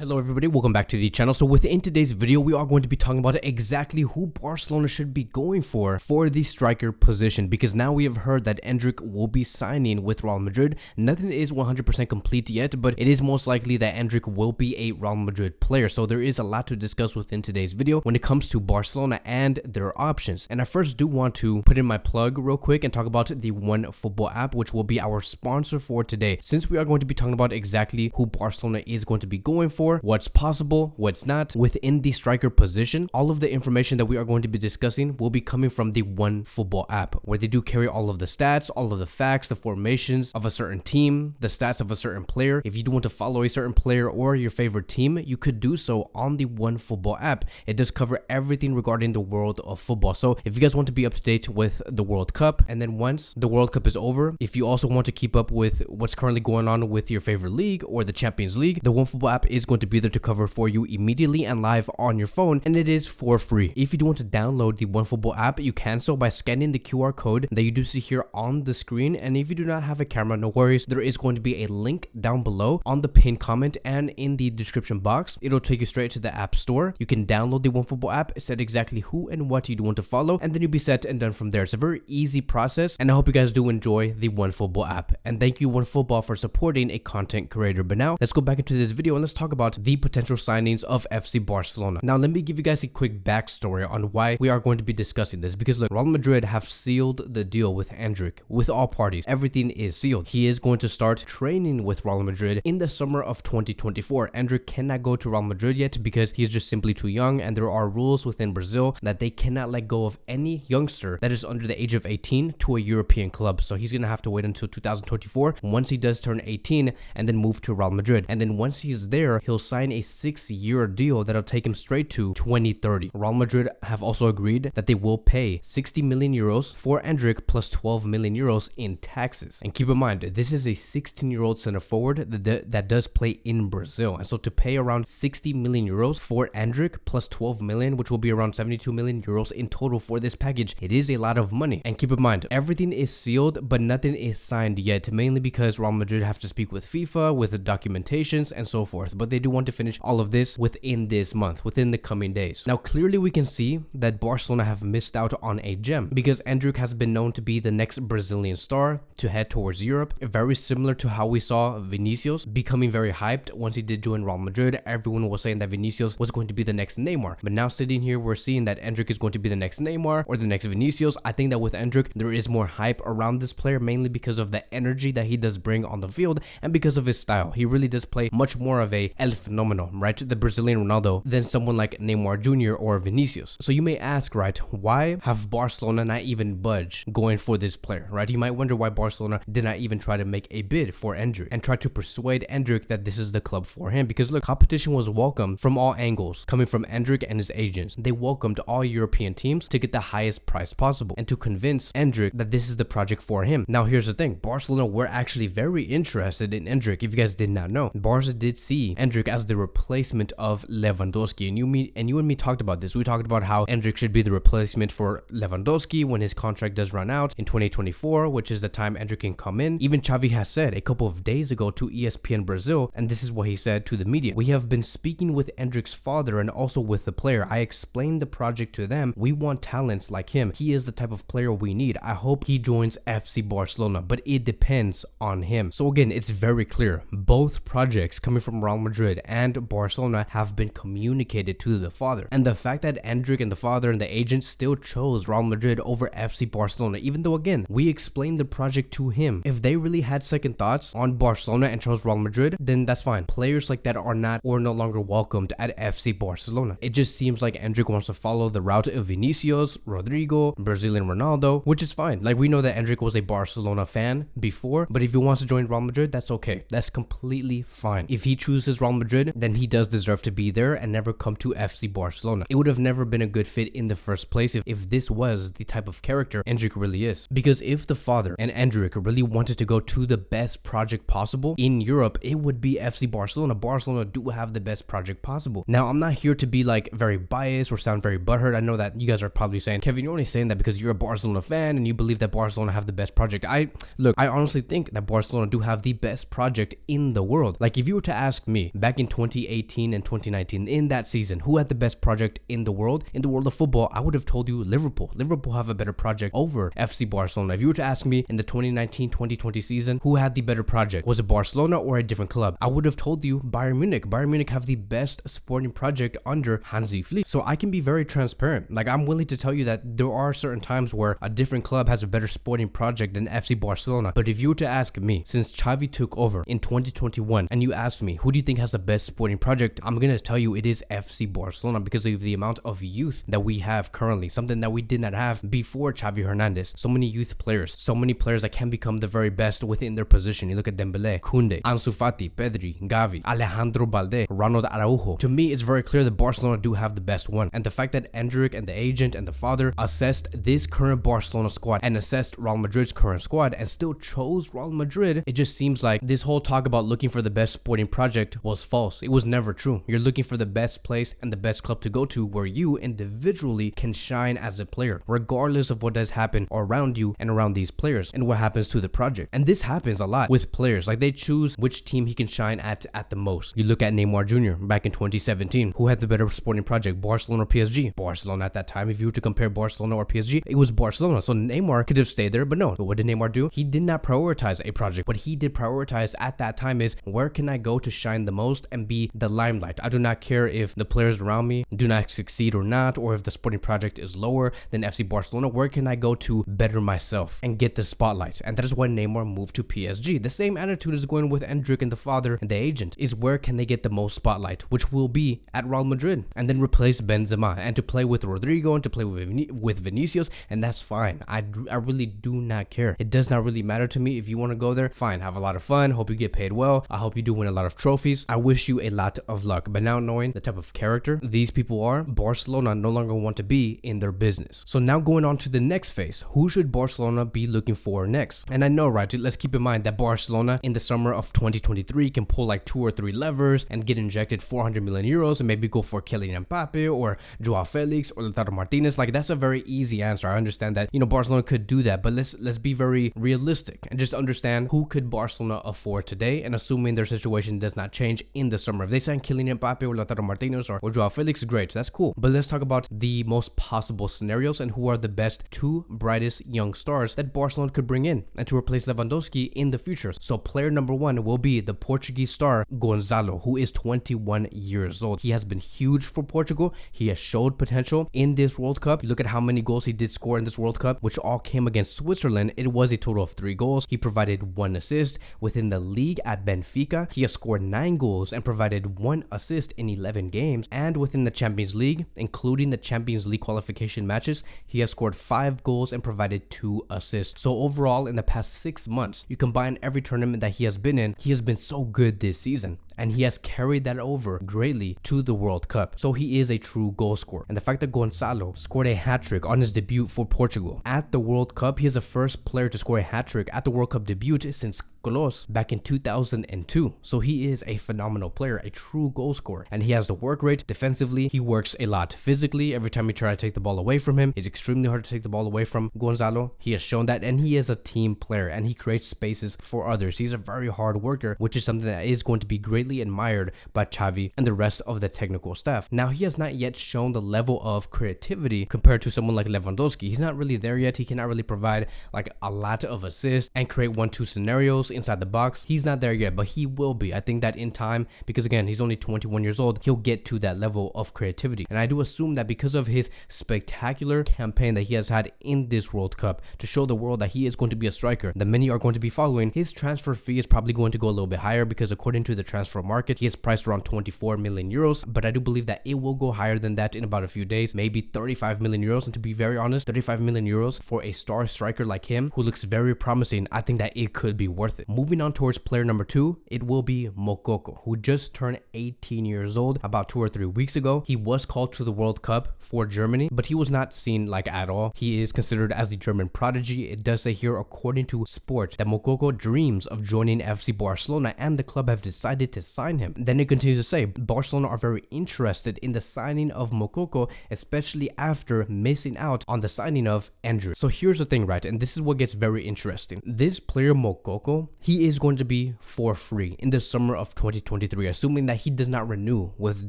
Hello everybody, welcome back to the channel. So within today's video, we are going to be talking about exactly who Barcelona should be going for the striker position, because now we have heard that Endrick will be signing with Real Madrid. Nothing is 100% complete yet, but it is most likely that Endrick will be a Real Madrid player. So there is a lot to discuss within today's video when it comes to Barcelona and their options. And I first do want to put in my plug real quick and talk about the OneFootball app, which will be our sponsor for today. Since we are going to be talking about exactly who Barcelona is going to be going for, what's possible, what's not within the striker position, all of the information that we are going to be discussing will be coming from the OneFootball app, where they do carry all of the stats, all of the facts, the formations of a certain team, the stats of a certain player. If you do want to follow a certain player or your favorite team, you could do so on the OneFootball app. It does cover everything regarding the world of football. So if you guys want to be up to date with the World Cup, and then once the World Cup is over, if you also want to keep up with what's currently going on with your favorite league or the Champions League, the OneFootball app is going to be there to cover for you immediately and live on your phone, and it is for free. If you do want to download the OneFootball app, you can so by scanning the QR code that you do see here on the screen. And if you do not have a camera, no worries, there is going to be a link down below on the pinned comment and in the description box. It'll take you straight to the app store. You can download the OneFootball app, set exactly who and what you do want to follow, and then you'll be set and done from there. It's a very easy process, and I hope you guys do enjoy the OneFootball app. And thank you OneFootball for supporting a content creator. But now let's go back into this video and let's talk about the potential signings of FC Barcelona. Now let me give you guys a quick backstory on why we are going to be discussing this, because look, Real Madrid have sealed the deal with Endrick with all parties. Everything is sealed. He is going to start training with Real Madrid in the summer of 2024. Endrick cannot go to Real Madrid yet because he's just simply too young, and there are rules within Brazil that they cannot let go of any youngster that is under the age of 18 to a European club. So he's gonna have to wait until 2024 once he does turn 18 and then move to Real Madrid. And then once he's there, he'll sign a 6-year deal that'll take him straight to 2030. Real Madrid have also agreed that they will pay 60 million euros for Endrick plus 12 million euros in taxes. And keep in mind, this is a 16-year-old center forward that does play in Brazil. And so to pay around 60 million euros for Endrick plus 12 million, which will be around 72 million euros in total for this package, it is a lot of money. And keep in mind, everything is sealed, but nothing is signed yet, mainly because Real Madrid have to speak with FIFA, with the documentations and so forth. But they do want to finish all of this within this month, within the coming days. Now clearly we can see that Barcelona have missed out on a gem, because Endrick has been known to be the next Brazilian star to head towards Europe, very similar to how we saw Vinicius becoming very hyped once he did join Real Madrid. Everyone was saying that Vinicius was going to be the next Neymar, but now sitting here we're seeing that Endrick is going to be the next Neymar or the next Vinicius. I think that with Endrick there is more hype around this player, mainly because of the energy that he does bring on the field and because of his style. He really does play much more of a El Fenomeno, right, the Brazilian Ronaldo, than someone like Neymar Jr. or Vinicius. So you may ask, right, why have Barcelona not even budged going for this player, right? You might wonder why Barcelona did not even try to make a bid for Endrick and try to persuade Endrick that this is the club for him, because look, competition was welcomed from all angles coming from Endrick and his agents. They welcomed all European teams to get the highest price possible and to convince Endrick that this is the project for him. Now here's the thing, Barcelona were actually very interested in Endrick. If you guys did not know, Barca did see Endrick as the replacement of Lewandowski, and you and me talked about this. We talked about how Endrick should be the replacement for Lewandowski when his contract does run out in 2024, which is the time Endrick can come in. Even Xavi has said a couple of days ago to ESPN Brazil, and this is what he said to the media: "We have been speaking with Endrick's father and also with the player. I explained the project to them. We want talents like him. He is the type of player we need. I hope he joins FC Barcelona, but it depends on him." So again, it's very clear. Both projects coming from Real Madrid and Barcelona have been communicated to the father. And the fact that Endrick and the father and the agent still chose Real Madrid over FC Barcelona, even though again, we explained the project to him. If they really had second thoughts on Barcelona and chose Real Madrid, then that's fine. Players like that are not or no longer welcomed at FC Barcelona. It just seems like Endrick wants to follow the route of Vinicius, Rodrigo, Brazilian Ronaldo, which is fine. Like, we know that Endrick was a Barcelona fan before, but if he wants to join Real Madrid, that's okay. That's completely fine. If he chooses Real Madrid, then he does deserve to be there and never come to FC Barcelona. It would have never been a good fit in the first place if this was the type of character Endrick really is. Because if the father and Endrick really wanted to go to the best project possible in Europe, it would be FC Barcelona. Barcelona do have the best project possible. Now, I'm not here to be like very biased or sound very butthurt. I know that you guys are probably saying, Kevin, you're only saying that because you're a Barcelona fan and you believe that Barcelona have the best project. I honestly think that Barcelona do have the best project in the world. Like, if you were to ask me back back in 2018 and 2019, in that season, who had the best project in the world? In the world of football, I would have told you Liverpool. Liverpool have a better project over FC Barcelona. If you were to ask me in the 2019-2020 season, who had the better project? Was it Barcelona or a different club? I would have told you Bayern Munich. Bayern Munich have the best sporting project under Hansi Flick. So I can be very transparent. Like, I'm willing to tell you that there are certain times where a different club has a better sporting project than FC Barcelona. But if you were to ask me, since Xavi took over in 2021, and you asked me, who do you think has the best sporting project? I'm going to tell you it is FC Barcelona because of the amount of youth that we have currently, something that we did not have before Xavi Hernandez. So many youth players, so many players that can become the very best within their position. You look at Dembele, Koundé, Ansu Fati, Pedri, Gavi, Alejandro Balde, Ronald Araujo. To me, it's very clear that Barcelona do have the best one. And the fact that Endrick and the agent and the father assessed this current Barcelona squad and assessed Real Madrid's current squad and still chose Real Madrid, it just seems like this whole talk about looking for the best sporting project was false. It was never true. You're looking for the best place and the best club to go to where you individually can shine as a player, regardless of what does happen around you and around these players and what happens to the project. And this happens a lot with players. Like, they choose which team he can shine at the most. You look at Neymar Jr. back in 2017. Who had the better sporting project, Barcelona or PSG? Barcelona at that time. If you were to compare Barcelona or PSG, it was Barcelona. So Neymar could have stayed there, but no. But what did Neymar do? He did not prioritize a project. What he did prioritize at that time is, where can I go to shine the most and be the limelight? I do not care if the players around me do not succeed or not, or if the sporting project is lower than FC Barcelona. Where can I go to better myself and get the spotlight? And that is why Neymar moved to PSG. The same attitude is going with Endrick and the father and the agent, is where can they get the most spotlight, which will be at Real Madrid, and then replace Benzema and to play with Rodrigo and to play with Vinicius, and that's fine. I really do not care. It does not really matter to me. If you want to go there, fine, have a lot of fun. Hope you get paid well. I hope you do win a lot of trophies. I wish you a lot of luck. But now, knowing the type of character these people are, Barcelona no longer want to be in their business. So now going on to the next phase, who should Barcelona be looking for next? And I know, right, let's keep in mind that Barcelona in the summer of 2023 can pull like 2 or 3 levers and get injected 400 million euros and maybe go for Kylian Mbappe or Joao Felix or Lautaro Martinez. Like, that's a very easy answer. I understand that, you know, Barcelona could do that, but let's be very realistic and just understand who could Barcelona afford today, and assuming their situation does not change in the summer. If they sign Kylian Mbappe or Lautaro Martinez or Joao Felix, great, that's cool. But let's talk about the most possible scenarios and who are the best 2 brightest young stars that Barcelona could bring in and to replace Lewandowski in the future. So player number 1 will be the Portuguese star Gonzalo, who is 21 years old. He has been huge for Portugal. He has showed potential in this World Cup. You look at how many goals he did score in this World Cup, which all came against Switzerland. It was a total of 3 goals. He provided 1 assist within the league at Benfica. He has scored 9 goals and provided 1 assist in 11 games. And within the Champions League, including the Champions League qualification matches, he has scored 5 goals and provided 2 assists. So overall, in the past 6 months, you combine every tournament that he has been in, he has been so good this season. And he has carried that over greatly to the World Cup. So he is a true goal scorer. And the fact that Gonzalo scored a hat-trick on his debut for Portugal at the World Cup, he is the first player to score a hat-trick at the World Cup debut since Colos back in 2002. So he is a phenomenal player, a true goal scorer. And he has the work rate defensively. He works a lot physically. Every time you try to take the ball away from him, it's extremely hard to take the ball away from Gonzalo. He has shown that, and he is a team player and he creates spaces for others. He's a very hard worker, which is something that is going to be greatly admired by Xavi and the rest of the technical staff. Now, he has not yet shown the level of creativity compared to someone like Lewandowski. He's not really there yet. He cannot really provide like a lot of assists and create 1-2 scenarios inside the box. He's not there yet, but he will be. I think that in time, because again, he's only 21 years old, he'll get to that level of creativity. And I do assume that because of his spectacular campaign that he has had in this World Cup to show the world that he is going to be a striker that many are going to be following, his transfer fee is probably going to go a little bit higher, because according to the transfer market, he is priced around 24 million euros. But I do believe that it will go higher than that in about a few days, maybe 35 million euros. And to be very honest, 35 million euros for a star striker like him who looks very promising, I think that it could be worth it. Moving on towards player number 2, it will be Moukoko, who just turned 18 years old about 2 or 3 weeks ago. He was called to the World Cup for Germany, but he was not seen like at all. He is considered as the German prodigy. It does say here, according to Sport, that Moukoko dreams of joining FC Barcelona, and the club have decided to sign him. Then it continues to say, Barcelona are very interested in the signing of Moukoko, especially after missing out on the signing of Endrick. So here's the thing, right? And this is what gets very interesting. This player Moukoko, he is going to be for free in the summer of 2023, assuming that he does not renew with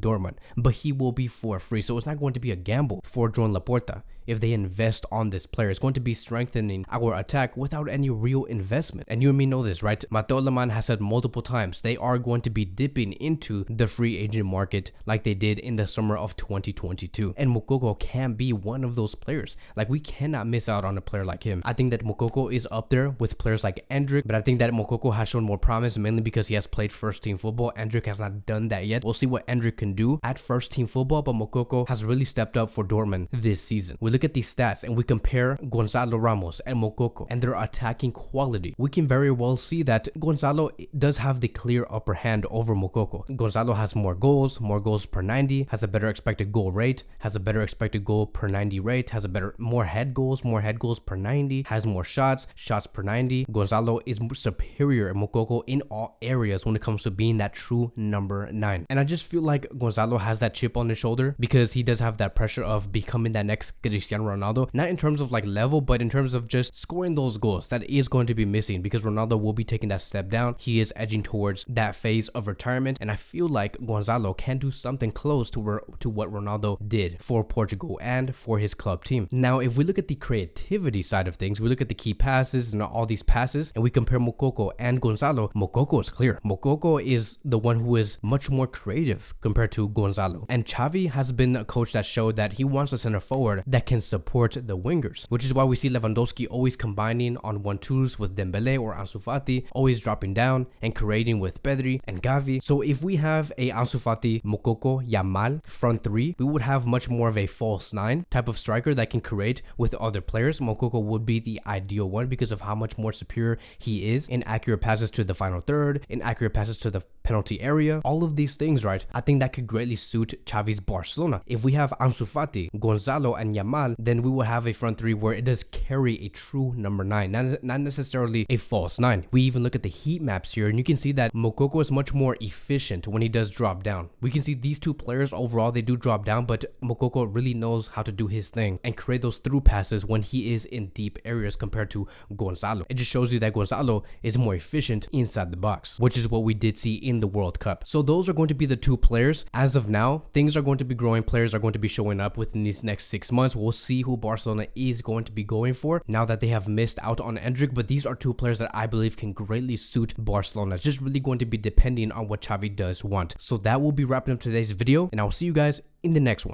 Dortmund, but he will be for free. So it's not going to be a gamble for Joan Laporta if they invest on this player. It's going to be strengthening our attack without any real investment. And you and me know this, right? Mateo Alemán has said multiple times they are going to be dipping into the free agent market like they did in the summer of 2022. And Moukoko can be one of those players. Like, we cannot miss out on a player like him. I think that Moukoko is up there with players like Endrick, but I think that Moukoko has shown more promise mainly because he has played first team football. Endrick has not done that yet. We'll see what Endrick can do at first team football, but Moukoko has really stepped up for Dortmund this season. We look at these stats and we compare Gonzalo Ramos and Moukoko and their attacking quality. We can very well see that Gonzalo does have the clear upper hand over Moukoko. Gonzalo has more goals per 90, has a better expected goal rate, has a better expected goal per 90 rate, has more head goals per 90, has more shots per 90. Gonzalo is superior at Moukoko in all areas when it comes to being that true number 9. And I just feel like Gonzalo has that chip on his shoulder because he does have that pressure of becoming that next Cristiano Ronaldo, not in terms of like level, but in terms of just scoring those goals. That is going to be missing because Ronaldo will be taking that step down. He is edging towards that phase of retirement, and I feel like Gonzalo can do something close to what Ronaldo did for Portugal and for his club team. Now, if we look at the creativity side of things, we look at the key passes and all these passes, and we compare Moukoko and Gonzalo. Moukoko is clear. Moukoko is the one who is much more creative compared to Gonzalo. And Xavi has been a coach that showed that he wants a center forward that can support the wingers, which is why we see Lewandowski always combining on 1-2s with Dembele or Ansu Fati, always dropping down and creating with Pedri and Gavi. So if we have a Ansu Fati, Moukoko, Yamal front three, we would have much more of a false 9 type of striker that can create with other players. Moukoko would be the ideal one because of how much more superior he is in accurate passes to the final third, in accurate passes to the penalty area, all of these things, right? I think that could greatly suit Xavi's Barcelona. If we have Ansu Fati, Gonzalo, and Yamal, then we will have a front three where it does carry a true number 9, not necessarily a false 9. We even look at the heat maps here, and you can see that Moukoko is much more efficient when he does drop down. We can see these two players overall, they do drop down, but Moukoko really knows how to do his thing and create those through passes when he is in deep areas compared to Gonzalo. It just shows you that Gonzalo is more efficient inside the box, which is what we did see in the World Cup. So those are going to be the two players. As of now, things are going to be growing. Players are going to be showing up within these next 6 months. We'll see who Barcelona is going to be going for now that they have missed out on Endrick, but these are two players that I believe can greatly suit Barcelona. It's just really going to be depending on what Xavi does want. So that will be wrapping up today's video, and I'll see you guys in the next one.